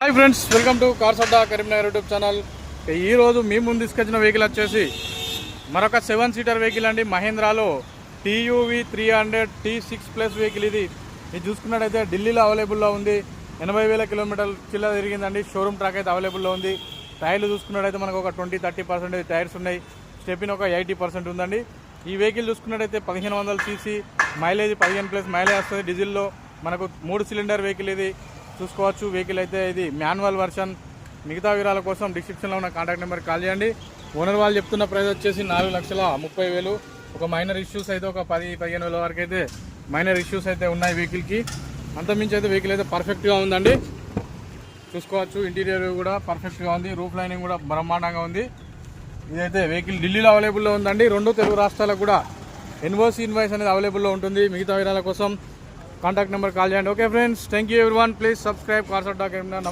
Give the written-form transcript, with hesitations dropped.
Hi friends, welcome to cars Adda Karimnagar YouTube channel. ఈరోజు మీ ముందు తీసుకొచ్చిన వెహికల్ వచ్చేసి మరొక 7 సీటర్ వెహికల్ అండి. మహేంద్రాలో TUV 300 T6+ వెహికల్. ఇది చూసుకున్నట్టయితే ఢిల్లీలో అవైలబుల్లో ఉంది. 80,000 కిలోమీటర్లు చిల్లర తిరిగిందండి. షోరూమ్ ట్రాక్ అయితే అవైలబుల్లో ఉంది. టైర్లు చూసుకున్నట్టయితే మనకు ఒక 20-30% టైర్స్ ఉన్నాయి. స్టెపిన్ ఒక 80% ఉందండి. ఈ వెహికల్ చూసుకున్నట్టయితే 1500 cc, మైలేజ్ 15+ మైలేజ్ వస్తుంది. డీజిల్లో మనకు 3 సిలిండర్ వెహికల్ ఇది చూసుకోవచ్చు. వెహికల్ అయితే ఇది మాన్యువల్ వర్షన్. మిగతా వివరాల కోసం డిస్క్రిప్షన్లో ఉన్న కాంటాక్ట్ నెంబర్కి కాల్ చేయండి. ఓనర్ వాళ్ళు చెప్తున్న ప్రైస్ వచ్చేసి 4,30,000. ఒక మైనర్ ఇష్యూస్ అయితే ఒక 10-15 వేల వరకు అయితే మైనర్ ఇష్యూస్ అయితే ఉన్నాయి వెహికల్కి. అంతమించి అయితే వెహికల్ అయితే పర్ఫెక్ట్గా ఉందండి. చూసుకోవచ్చు. ఇంటీరియర్ కూడా పర్ఫెక్ట్గా ఉంది. రూఫ్ లైనింగ్ కూడా బ్రహ్మాండంగా ఉంది. ఇదైతే వెహికల్ ఢిల్లీలో అవైలబుల్లో ఉందండి. 2 తెలుగు రాష్ట్రాలకు కూడా NOC ఇన్వాయిస్ అనేది అవైలబుల్లో ఉంటుంది. మిగతా వివరాల కోసం కాంటాక్ట్ నెంబర్ కాల్ చేయండి. Okay friends, thank you everyone. Please subscribe Cars Adda. నమస్తే.